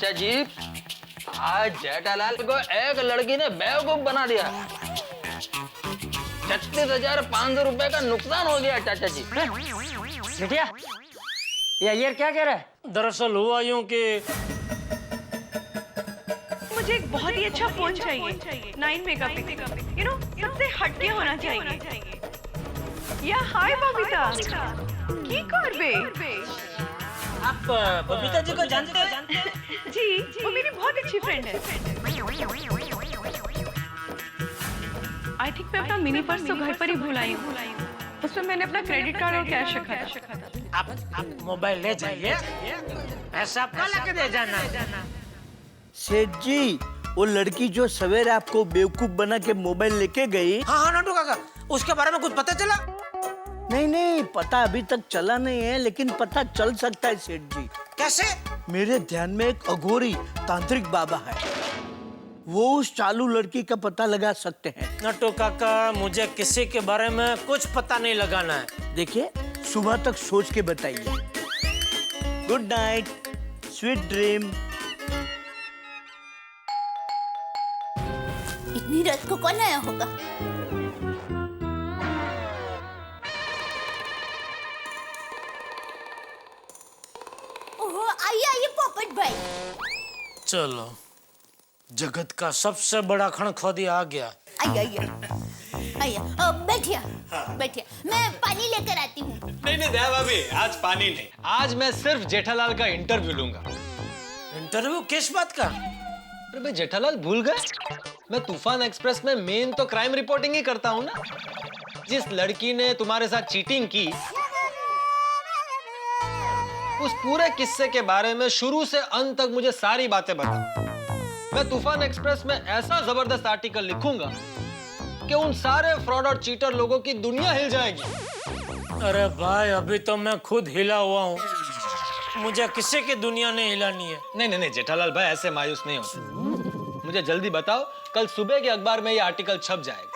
चाचा जी, आज जेठालाल को एक लड़की ने बेवकूफ बना दिया। 36,500 रुपए का नुकसान हो गया चाचा जी। बिटिया, ये अय्यर क्या कह रहा है? दरअसल हुआ यूं कि मुझे एक बहुत ही अच्छा फोन चाहिए 9 मेगापिक्सल, सबसे हटके होना चाहिए। या हाय बबीता, की करबे? आप बबीता जी को जानते हैं? जी, वो मेरी बहुत अच्छी फ्रेंड है। आई थिंक मैं अपना मिनी पर्स तो घर पर ही भूल आई हूँ। उसमें मैंने अपना क्रेडिट कार्ड और कैश रखा था। आप मोबाइल ले जाइए, पैसा आपका लगा दे जाना। सेठ जी, वो लड़की जो सवेरे आपको बेवकूफ बना के मोबाइल लेके गई। हाँ नटू काका, उसके बारे में कुछ पता चला? नहीं, पता अभी तक चला नहीं है, लेकिन पता चल सकता है सेठ जी। कैसे? मेरे ध्यान में एक अघोरी तांत्रिक बाबा है, वो उस चालू लड़की का पता लगा सकते हैं। नटू काका, मुझे किसी के बारे में कुछ पता नहीं लगाना है। देखिए, सुबह तक सोच के बताइए। Good night, sweet dream. इतनी रात को कौन आया होगा? ओहो, आइए पोपट भाई। चलो, जगत का सबसे बड़ा खणखोदी आ गया। आइए, बैठिए, मैं पानी लेकर आती हूँ। नहीं दया भाभी, आज पानी नहीं, आज मैं सिर्फ जेठालाल का इंटरव्यू लूंगा। इंटरव्यू किस बात का? अरे भाई जेठालाल भूल गए, मैं तूफान एक्सप्रेस में मेन तो क्राइम रिपोर्टिंग ही करता हूँ ना। जिस लड़की ने तुम्हारे साथ चीटिंग की, उस पूरे किस्से के बारे में शुरू से अंत तक मुझे सारी बातें बता। मैं तूफान एक्सप्रेस में ऐसा जबरदस्त आर्टिकल लिखूंगा कि उन सारे फ्रॉड और चीटर लोगों की दुनिया हिल जाएगी। अरे भाई, अभी तो मैं खुद हिला हुआ हूँ, मुझे किसी की दुनिया नहीं हिलानी है। नहीं जेठालाल भाई, ऐसे मायूस नहीं होते। मुझे जल्दी बताओ, कल सुबह के अखबार में ये आर्टिकल छप जाएगा।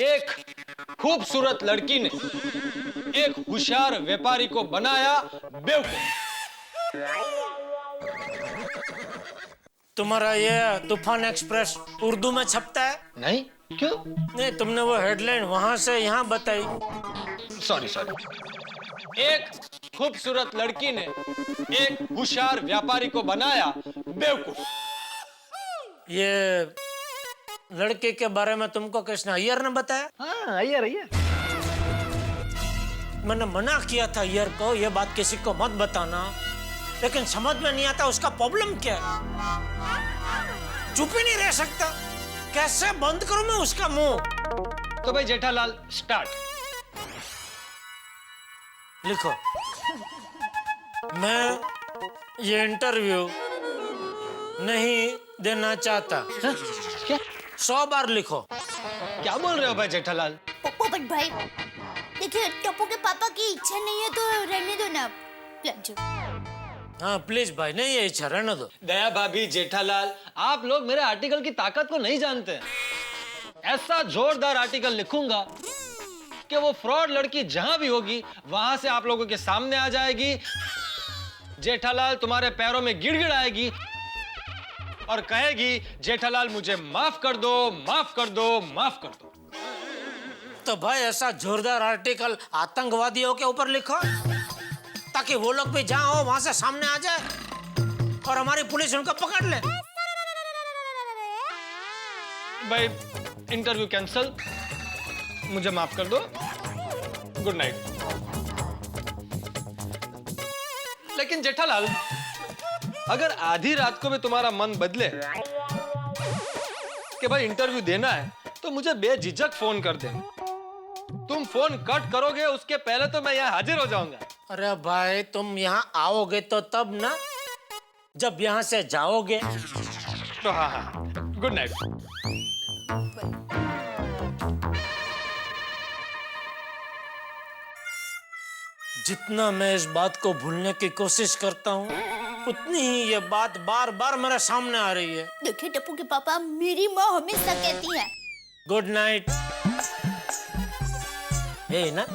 एक खूबसूरत लड़की ने एक होशियार व्यापारी को बनाया बेवकूफ। तुम्हारा ये तूफान एक्सप्रेस उर्दू में छपता है? नहीं, क्यों? नहीं, तुमने वो हेडलाइन वहां से यहाँ बताई। सॉरी। एक खूबसूरत लड़की ने एक होशियार व्यापारी को बनाया बेवकूफ। ये लड़के के बारे में तुमको किसने, अय्यर ने बताया? हाँ, अय्यर। मैंने मना किया था अय्यर को, ये बात किसी को मत बताना, लेकिन समझ में नहीं आता उसका प्रॉब्लम क्या है। चुप ही नहीं रह सकता, कैसे बंद करूं मैं उसका मुंह? तो भाई जेठालाल, स्टार्ट। लिखो, मैं ये इंटरव्यू नहीं देना चाहता। क्या 100 बार लिखो। क्या बोल रहे हो भाई जेठालाल? पोपट भाई, देखिए, टप्पू के पापा की इच्छा नहीं है तो रहने दो ना। हाँ प्लीज भाई, नहीं ये इच्छा, रहने दो। दया भाभी, जेठालाल, आप लोग मेरे आर्टिकल की ताकत को नहीं जानते। ऐसा जोरदार आर्टिकल लिखूंगा कि वो फ्रॉड लड़की जहां भी होगी वहां से आप लोगों के सामने आ जाएगी। जेठालाल तुम्हारे पैरों में गिड़गिड़ाएगी और कहेगी, जेठालाल मुझे माफ कर दो, माफ कर दो, माफ कर दो। तो भाई ऐसा जोरदार आर्टिकल आतंकवादियों के ऊपर लिखो, ताकि वो लोग भी जहां हो वहां से सामने आ जाए और हमारी पुलिस उनको पकड़ ले। भाई इंटरव्यू कैंसल, मुझे माफ कर दो, गुड नाइट। लेकिन जेठालाल, अगर आधी रात को भी तुम्हारा मन बदले कि भाई इंटरव्यू देना है, तो मुझे बेझिझक फोन कर देना। तुम फोन कट करोगे उसके पहले तो मैं यहाँ हाजिर हो जाऊंगा। अरे भाई, तुम यहाँ आओगे तो तब ना, जब यहाँ से जाओगे। तो हाँ, गुड नाइट। जितना मैं इस बात को भूलने की कोशिश करता हूँ, उतनी ही ये बात बार बार मेरे सामने आ रही है। देखिए टप्पू के पापा, मेरी माँ हमेशा कहती है गुड नाइट। ये ना,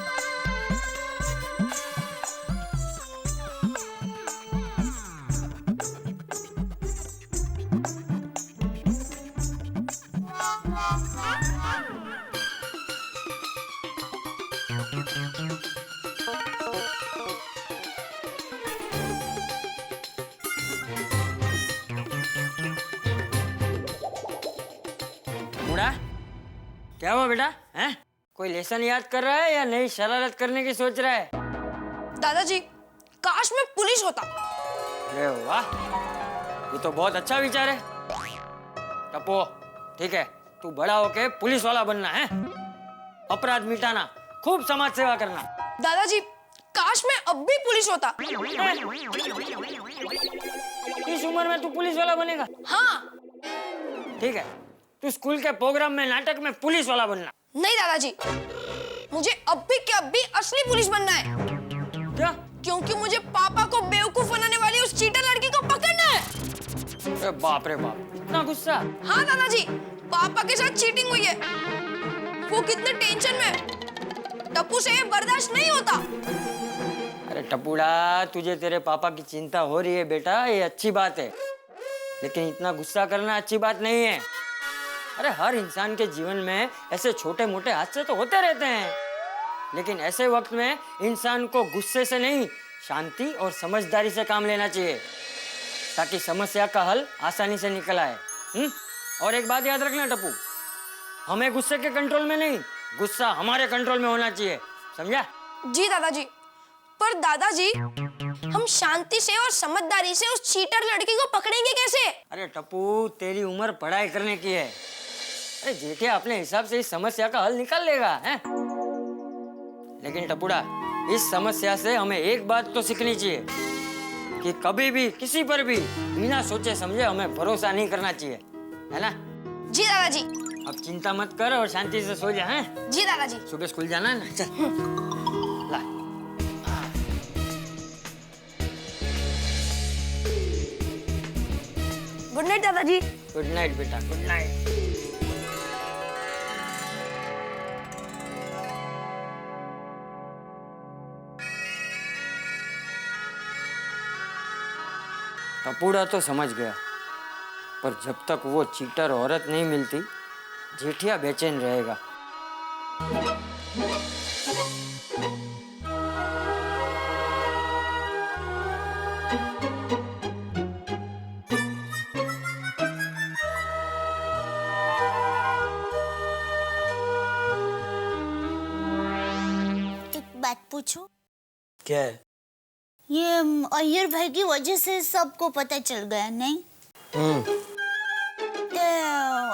मुड़ा, क्या हुआ बेटा? हैं? कोई लेसन याद कर रहा है या नई शरारत करने की सोच रहा है? दादाजी, काश मैं पुलिस होता। अरे वाह, ये तो बहुत अच्छा विचार है। टप्पू, ठीक है, तू बड़ा होके पुलिस वाला बनना है, अपराध मिटाना, खूब समाज सेवा करना। दादाजी, काश मैं अब भी पुलिस होता। इस उम्र में तू पुलिस वाला बनेगा? हाँ। ठीक है, तू स्कूल के प्रोग्राम में, नाटक में पुलिस वाला बनना। नहीं दादाजी, मुझे अब भी के अब भी असली पुलिस बनना है। क्या? क्योंकि मुझे पापा को बेवकूफ बनाने वाली उस चीटर लड़की को पकड़ना है। अरे बाप रे बाप, इतना गुस्सा? हाँ दादाजी, पापा के साथ चीटिंग हुई है। वो कितने टेंशन में, टप्पू से ये बर्दाश्त नहीं होता। अरे टप्पूड़ा, तुझे तेरे पापा की चिंता हो रही है बेटा, ये अच्छी बात है, लेकिन इतना गुस्सा करना अच्छी बात नहीं है। अरे हर इंसान के जीवन में ऐसे छोटे मोटे हादसे तो होते रहते हैं, लेकिन ऐसे वक्त में इंसान को गुस्से से नहीं, शांति और समझदारी से काम लेना चाहिए, ताकि समस्या का हल आसानी से निकल आए। और एक बात याद रखना टप्पू, हमें गुस्से के कंट्रोल में नहीं, गुस्सा हमारे कंट्रोल में होना चाहिए, समझा? जी दादाजी, पर दादाजी हम शांति से और समझदारी से उस चीटर लड़की को पकड़ेंगे कैसे? अरे टप्पू, तेरी उम्र पढ़ाई करने की है। अरे जेठिया अपने हिसाब से इस समस्या का हल निकाल लेगा, हैं? लेकिन टप्पूड़ा, इस समस्या से हमें एक बात तो सीखनी चाहिए कि कभी भी किसी पर भी बिना सोचे समझे हमें भरोसा नहीं करना चाहिए, है ना? जी दादाजी। अब चिंता मत कर और शांति से सो जा, हैं? जी दादाजी। सुबह स्कूल जाना है ना, चल। ला। गुड नाइट दादाजी। गुड नाइट बेटा, गुड नाइट। टप्पूड़ा तो समझ गया, पर जब तक वो चीटर औरत नहीं मिलती, जेठिया बेचैन रहेगा। एक बात पूछूं? क्या है? ये अय्यर भाई की वजह से सबको पता चल गया, नहीं? तो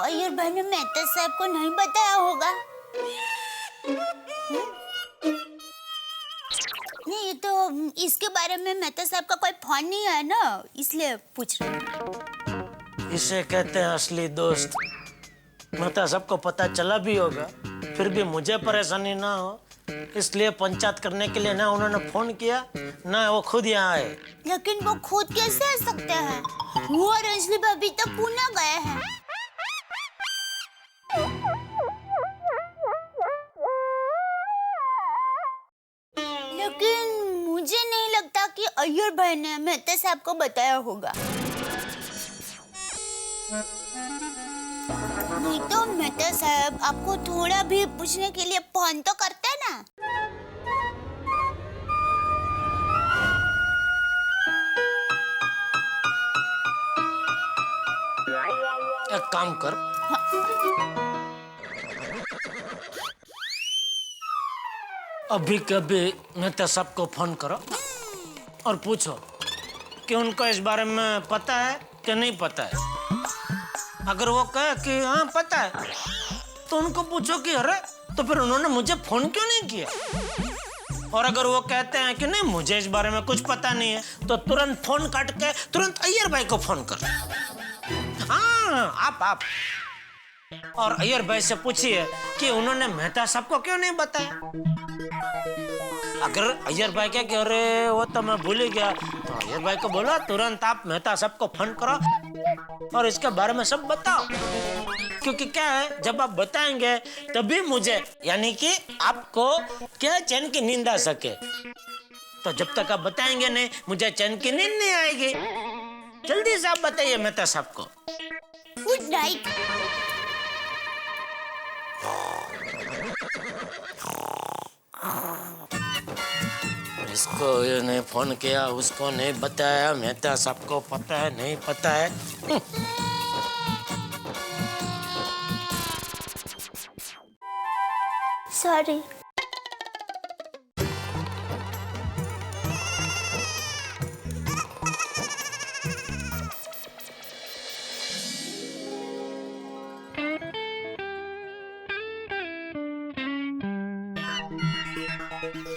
अय्यर भाई ने मेहता साहब को नहीं बताया होगा। नहीं, ये तो इसके बारे में मेहता साहब का कोई फोन नहीं है ना, इसलिए पूछ रही हूँ। इसे कहते हैं असली दोस्त। मतलब सबको पता चला भी होगा, फिर भी मुझे परेशानी ना हो, इसलिए पंचायत करने के लिए ना उन्होंने फोन किया, ना वो खुद यहाँ आए। लेकिन वो खुद कैसे आ सकते हैं? वो और अंजलि भाभी तो पुणे गए हैं। लेकिन मुझे नहीं लगता कि अय्यर भाई ने मेहता साहब को बताया होगा। नहीं तो मेहता साहब आपको थोड़ा भी पूछने के लिए फोन तो करते ना। एक काम कर, अभी कभी मेहता साहब को फोन करो और पूछो कि उनको इस बारे में पता है कि नहीं पता है। अगर वो कहे कि हाँ पता है, तो उनको पूछो कि अरे तो फिर उन्होंने मुझे फोन क्यों नहीं किया। और अगर वो कहते हैं कि नहीं मुझे इस बारे में कुछ पता नहीं है, तो तुरंत फोन काट के तुरंत अय्यर भाई को फोन कर। हाँ आप और अय्यर भाई से पूछिए कि उन्होंने मेहता साहब को क्यों नहीं बताया। अगर अय्यर भाई क्या कह रहे वो तो मैं भूल ही गया, तो अय्यर भाई को बोलो तुरंत आप मेहता साहब को फोन करो और इसके बारे में सब बताओ। क्योंकि क्या है, जब आप बताएंगे तभी मुझे यानी कि आपको क्या चैन की नींद आ सके। तो जब तक आप बताएंगे नहीं, मुझे चैन की नींद नहीं आएगी। जल्दी से आप बताइए मेहता साहब को। Good night. इसको ये नहीं फोन किया, उसको नहीं बताया, मेहता सबको पता है नहीं पता है। सॉरी।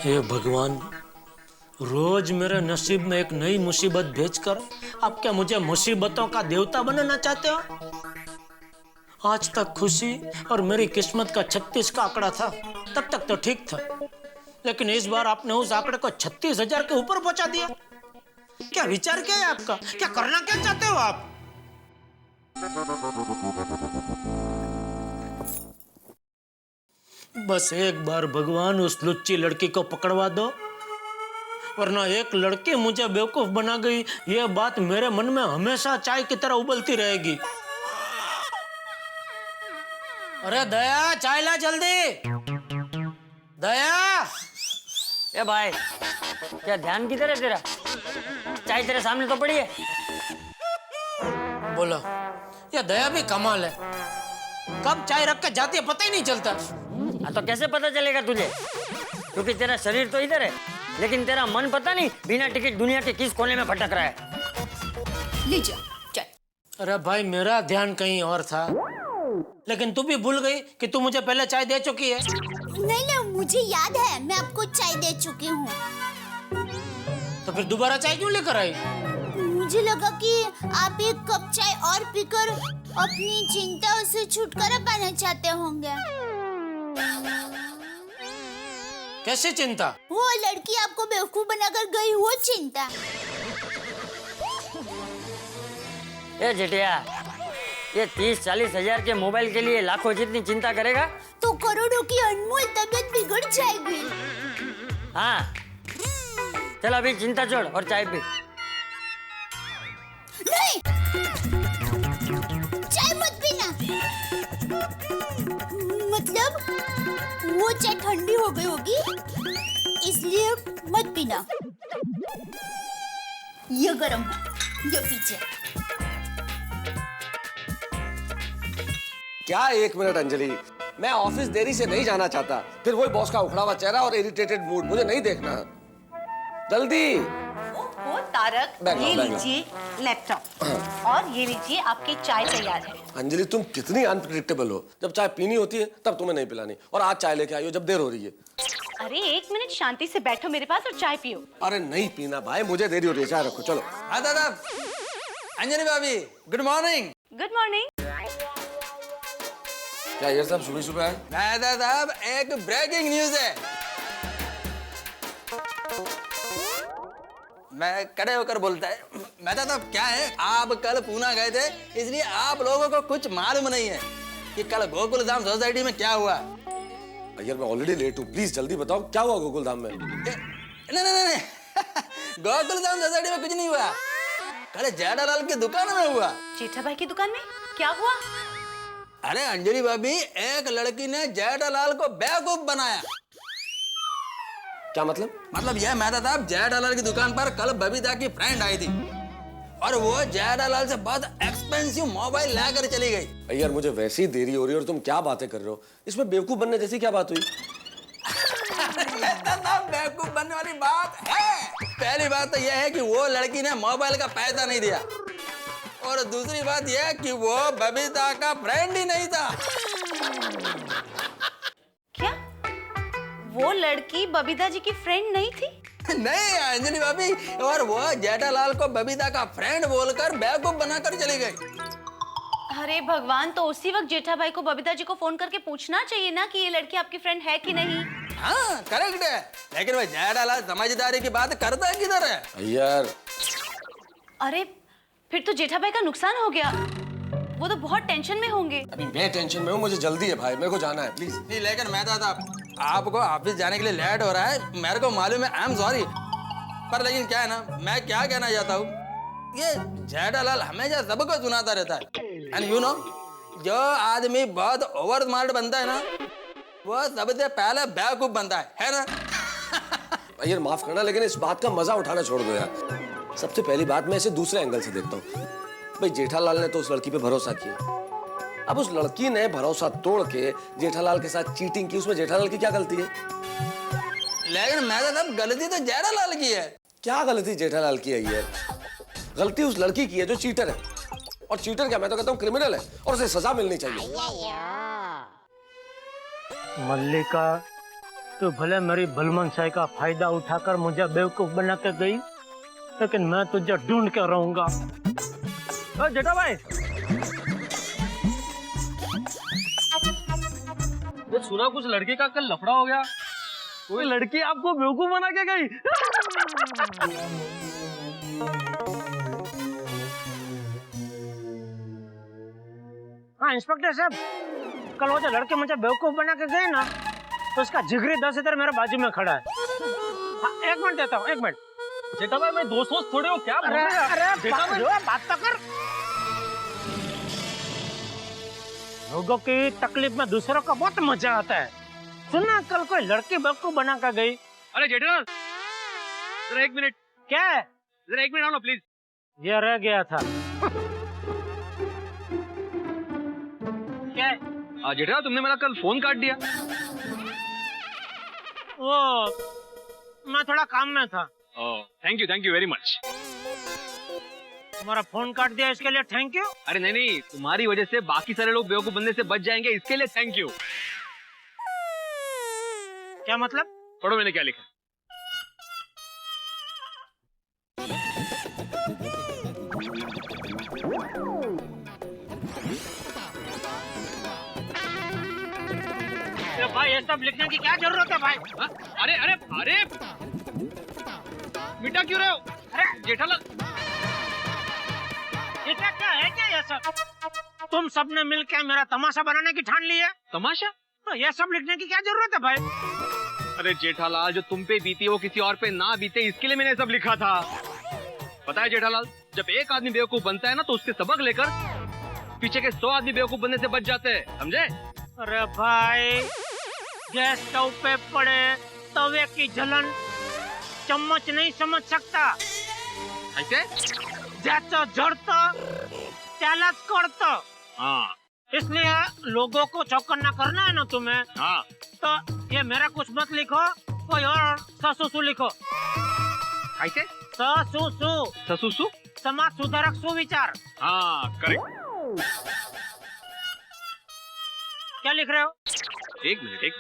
हे भगवान, रोज मेरे नसीब में एक नई मुसीबत भेजकर आप क्या मुझे मुसीबतों का देवता बनाना चाहते हो? आज तक खुशी और मेरी किस्मत का 36 का आंकड़ा था, तब तक तो ठीक था, लेकिन इस बार आपने उस आंकड़े को 36,000 के ऊपर पहुंचा दिया। क्या विचार क्या है आपका? क्या करना क्या चाहते हो आप? बस एक बार भगवान उस लुच्ची लड़की को पकड़वा दो, वरना एक लड़की मुझे बेवकूफ बना गई, यह बात मेरे मन में हमेशा चाय की तरह उबलती रहेगी। अरे दया, चाय ला जल्दी। दया। ए भाई, क्या ध्यान किधर है तेरा? चाय तेरे सामने तो पड़ी है। बोलो, ये दया भी कमाल है, कब चाय रख के जाती है पता ही नहीं चलता। हाँ तो कैसे पता चलेगा तुझे? क्योंकि तेरा शरीर तो इधर है, लेकिन तेरा मन पता नहीं बिना टिकट दुनिया के किस कोने में भटक रहा है। लीजिए चाय। अरे भाई, मेरा ध्यान कहीं और था, लेकिन तू भी भूल गई कि तू मुझे पहले चाय दे चुकी है। नहीं नहीं, मुझे याद है, मैं आपको चाय दे चुकी हूँ। तो फिर दोबारा चाय क्यों लेकर आई? मुझे लगा कि आप एक कप चाय और पीकर अपनी चिंताओं से छुटकारा पाना चाहते होंगे। कैसी चिंता? वो लड़की आपको बेवकूफ बनाकर गई, वो चिंता। ए जेठिया, ये 30-40 हजार के मोबाइल के लिए लाखों जितनी चिंता करेगा तो करोड़ों की अनमोल तबीयत बिगड़ जाएगी। हाँ, चल अभी चिंता छोड़ और चाय पी। नहीं, चाय मत पीना। मतलब वो चाय ठंडी हो गई होगी, इसलिए मत पीना। ये गरम है, ये पीछे। क्या एक मिनट अंजलि, मैं ऑफिस देरी से नहीं जाना चाहता, फिर वही बॉस का उखड़ा हुआ चेहरा और इरिटेटेड मूड मुझे नहीं देखना। जल्दी। ओहो तारक, बैग ये लो, बैग लो। लीजिए लैपटॉप और ये लीजिए आपकी चाय तैयार है। अंजलि, तुम कितनी अनप्रिडिक्टेबल हो, जब चाय पीनी होती है तब तुम्हें नहीं पिलानी, और आज चाय लेके आई हो जब देर हो रही है। अरे एक मिनट शांति से बैठो मेरे पास और चाय पियो। अरे नहीं पीना भाई, मुझे देरी हो रही है, चाय रखो चलो। आदाब, अंजलि भाभी, गुड मॉर्निंग। Good morning. क्या ये सब सुबह सुबह है? मेहता साहब, एक ब्रेकिंग न्यूज है। मैं खड़े होकर बोलता है, मेहता साहब क्या है, आप कल पूना गए थे, इसलिए आप लोगों को कुछ मालूम नहीं है कि कल गोकुल धाम सोसाइटी में क्या हुआ। यार मैं ऑलरेडी लेट हूँ, प्लीज जल्दी बताओ क्या हुआ गोकुल धाम में। नहीं गोकुल धाम सोसाइटी में कुछ नहीं हुआ, कल जेठालाल की दुकान में हुआ। जेठा भाई की दुकान में क्या हुआ? अरे अंजलि भाभी, एक लड़की ने जेठालाल को बेवकूफ बनाया। क्या मतलब? मतलब यह मेहता साहब, जेठालाल की दुकान पर कल बबीता की फ्रेंड आई थी और वो जेठालाल से बहुत एक्सपेंसिव मोबाइल लेकर चली गई। यार मुझे वैसे ही देरी हो रही है और तुम क्या बातें कर रहे हो, इसमें बेवकूफ बनने जैसी क्या बात हुई? मेहता साहब, बेवकूफ बनने वाली बात है। पहली बात तो यह है कि वो लड़की ने मोबाइल का पैसा नहीं दिया, और दूसरी बात यह कि वो बबीता का फ्रेंड ही नहीं था। क्या वो लड़की बबीता जी की फ्रेंड नहीं थी? नहीं अंजलि भाभी, और वो जेठालाल को बबीता का फ्रेंड बोलकर बेवकूफ बनाकर चली गई। अरे भगवान, तो उसी वक्त जेठा भाई को बबीता जी को फोन करके पूछना चाहिए ना कि ये लड़की आपकी फ्रेंड है कि नहीं। हाँ करेक्ट है, लेकिन वो जेठालाल समझदारी की बात करता किधर है? यार अरे फिर तो जेठा भाई का नुकसान हो गया, वो तो बहुत टेंशन में होंगे। अभी मैं टेंशन में हूँ, मुझे जल्दी है भाई, मेरे को जाना है प्लीज। नहीं लेकिन मेहता साहब, आपको ऑफिस जाने के लिए लेट हो रहा है, मेरे को मालूम है, आई एम सॉरी, पर लेकिन क्या है ना, मैं क्या कहना चाहता हूँ, ये जेठालाल हमेशा सबको सुनाता रहता है, एंड यू नो, जो आदमी बहुत ओवर स्मार्ट बनता है ना, वो सबसे पहले बेवकूफ बनता है ना? यार माफ करना, लेकिन इस बात का मजा उठाना छोड़ दो यार। सबसे पहली बात मैं इसे दूसरे एंगल से देखता हूँ। भाई जेठालाल ने तो उस लड़की पे भरोसा किया, अब उस लड़की ने भरोसा तोड़ के जेठालाल के साथ चीटिंग की, उसमें जेठालाल की क्या गलती है? लेकिन मैं तो सब गलती तो जेठालाल की है। क्या गलती जेठालाल की है यार? गलती उस लड़की की है जो चीटर है, और चीटर क्या, मैं तो कहता हूँ क्रिमिनल है, और उसे सजा मिलनी चाहिए। मल्लिका, तू भले मेरी भलमनसाई का फायदा उठाकर मुझे बेवकूफ बना के गई, लेकिन मैं तुझे ढूंढ के रहूंगा। जेठा भाई, ये सुना कुछ लड़के का कल लफड़ा हो गया, कोई लड़की आपको बेवकूफ बना के गई। हाँ इंस्पेक्टर साहब, कल वो जो लड़के मुझे बेवकूफ बना के गए ना, तो उसका जिगरी 10 इधर मेरे बाजू में खड़ा है। हाँ, 1 मिनट देता हूँ, 1 मिनट। जेठा भाई, मैं दोस्त थोड़े हो क्या? अरे बात तो कर। लोगों की तकलीफ में दूसरों का बहुत मजा आता है। सुना कल कोई लड़की बेवकूफ बना कर गई। अरे जेठालाल, जरा 1 मिनट। क्या है? जरा 1 मिनट आओ ना प्लीज। ये रह गया था। क्या है? जेठालाल, तुमने मेरा कल फोन काट दिया। वो मैं थोड़ा काम में था। Thank you very much. तुम्हारा फोन काट दिया इसके लिए थैंक यू। अरे नहीं, तुम्हारी वजह से बाकी सारे लोग बेवकूफ बनने से बच जाएंगे, इसके लिए थैंक यू। क्या मतलब? पढ़ो मैंने क्या लिखा। भाई ये सब लिखने की क्या जरूरत है भाई? हा? अरे अरे अरे, मिटा क्यों रहे हो? अरे जेठालाल, ये क्या है क्या ये सब? तुम सबने मिलकर मेरा तमाशा बनाने की ठान ली है। तमाशा? तो ये सब लिखने की क्या जरूरत है भाई? अरे जेठालाल, जो तुम पे बीती वो किसी और पे ना बीते, इसके लिए मैंने सब लिखा था। पता है जेठालाल, जब एक आदमी बेवकूफ बनता है ना, तो उसके सबक लेकर पीछे के 100 आदमी बेवकूफ बनने से बच जाते हैं, समझे? अरे भाई, गैस स्टोव पे पड़े तवे की जलन चम्मच नहीं समझ सकता। ऐसे? ज्याचं जड़तं त्यालाच कळतं। हाँ इसलिए लोगों को चौकन्ना करना है ना तुम्हें, हाँ। तो ये मेरा कुछ मत लिखो, कोई और ससुसु लिखो। ऐसे? ससुसु, ससुसु? समाज सुधारक सुविचार। हाँ करेक्ट। क्या लिख रहे हो? 1 मिनट, 1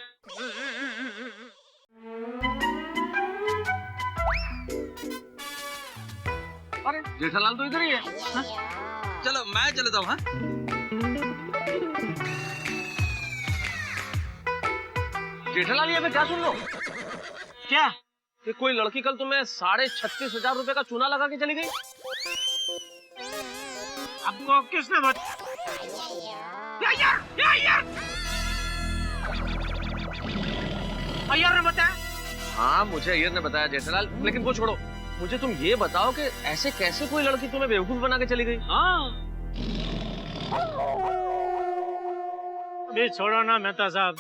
अरे जेठालाल तो इधर ही है। हाँ? चलो मैं चलता हूँ। हाँ जेठालाल, ये मैं क्या सुन रहा हूँ? क्या? कि कोई लड़की कल तुम्हें 36,500 रुपए का चूना लगा के चली गई। आपको किसने अय्यर ने बताया? हाँ मुझे अय्यर ने बताया जेठालाल, लेकिन वो छोड़ो, मुझे तुम ये बताओ कि ऐसे कैसे कोई लड़की तुम्हें बेवकूफ बना के चली गई? हाँ अभी छोड़ो ना मेहता साहब,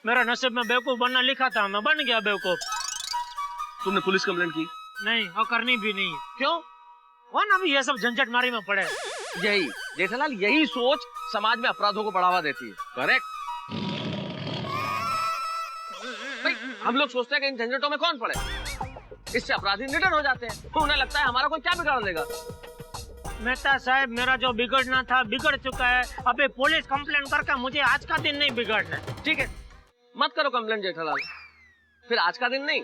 मेरा नसीब में बेवकूफ बनना लिखा था, मैं बन गया बेवकूफ। तुमने पुलिस कंप्लेंट की? नहीं, और करनी भी नहीं। क्यों? कौन अभी ये सब झंझट मारी में पड़े? यही जेठालाल, यही सोच समाज में अपराधों को बढ़ावा देती है। करेक्ट। हम लोग सोचते हैं कि इन झंझटों में कौन पड़े, इससे अपराधी निडर हो जाते हैं, तो उन्हें लगता है हमारा कोई क्या बिगाड़ देगा। मेहता साहब, मेरा जो बिगड़ना था बिगड़ चुका है, अभी पुलिस कंप्लेंट करके मुझे आज का दिन नहीं बिगड़ना। ठीक है, मत करो कंप्लेंट जेठालाल, फिर आज का दिन नहीं,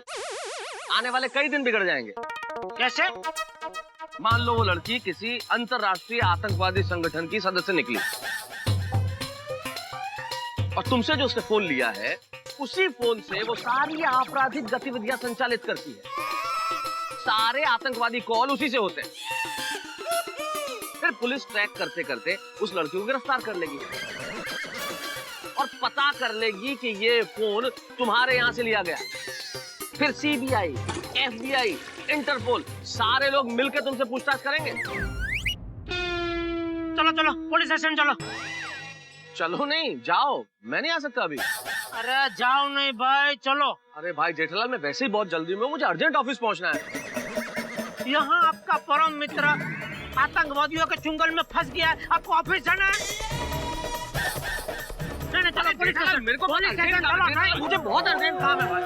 आने वाले कई दिन बिगड़ जाएंगे। कैसे? मान लो वो लड़की किसी अंतरराष्ट्रीय आतंकवादी संगठन की सदस्य निकली, और तुमसे जो उसने फोन लिया है, उसी फोन से वो सारी आपराधिक गतिविधियां संचालित करती है। सारे आतंकवादी कॉल उसी से होते हैं। फिर पुलिस ट्रैक करते करते उस लड़की को गिरफ्तार कर लेगी और पता कर लेगी कि ये फोन तुम्हारे यहां से लिया गया। फिर सीबीआई, एफबीआई, इंटरपोल, सारे लोग मिलकर तुमसे पूछताछ करेंगे। चलो चलो पुलिस स्टेशन चलो। चलो नहीं, जाओ, मैं नहीं आ सकता अभी। अरे जाओ नहीं भाई, चलो। अरे भाई जेठालाल, मैं वैसे ही बहुत जल्दी में हूँ, मुझे अर्जेंट ऑफिस पहुँचना है। यहाँ आपका परम मित्र आतंकवादियों के चुंगल में फंस गया है, आपको ऑफिस जाना है? नहीं नहीं, चलो पुलिस स्टेशन, मेरे को पुलिस स्टेशन चलो, नहीं मुझे बहुत अर्जेंट काम है भाई।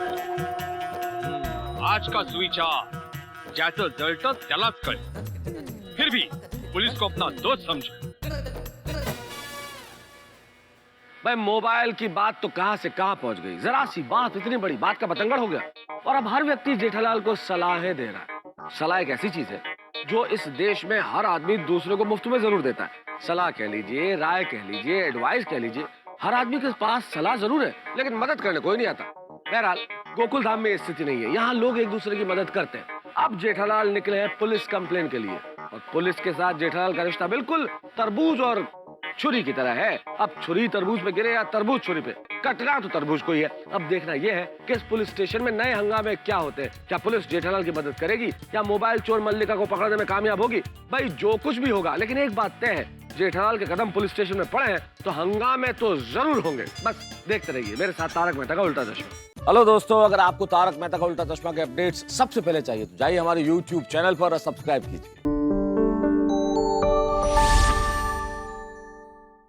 आज का सुविचार ज्याचं जळतं त्यालाच कळतं. फिर भी पुलिस को अपना दोस्त समझो. भाई मोबाइल की बात तो कहां से कहां पहुंच गई, जरा सी बात इतनी बड़ी बात का बतंगड़ हो गया, और अब हर व्यक्ति जेठालाल को सलाहें दे रहा है। सलाह एक ऐसी चीज है जो इस देश में हर आदमी दूसरे को मुफ्त में जरूर देता है। सलाह कह लीजिए, राय कह लीजिए, एडवाइस कह लीजिए, हर आदमी के पास सलाह जरूर है, लेकिन मदद करने कोई नहीं आता। बहरहाल गोकुल धाम में स्थिति नहीं है, यहाँ लोग एक दूसरे की मदद करते हैं। अब जेठालाल निकले हैं पुलिस कंप्लेन के लिए, और पुलिस के साथ जेठालाल का रिश्ता बिल्कुल तरबूज और छुरी की तरह है। अब छुरी तरबूज पे गिरे या तरबूज छुरी पे, कटना तो तरबूज को ही है। अब देखना यह है कि इस पुलिस स्टेशन में नए हंगामे क्या होते हैं। क्या पुलिस जेठालाल की मदद करेगी या मोबाइल चोर मल्लिका को पकड़ने में कामयाब होगी? भाई जो कुछ भी होगा, लेकिन एक बात तय है, जेठालाल के कदम पुलिस स्टेशन में पड़े हैं तो हंगामे तो जरूर होंगे। बस देखते रहिए मेरे साथ तारक मेहता का उल्टा चश्मा। हेलो दोस्तों, अगर आपको तारक मेहता का उल्टा चश्मा के अपडेट्स सबसे पहले चाहिए तो जाइए हमारे YouTube चैनल पर और सब्सक्राइब कीजिए।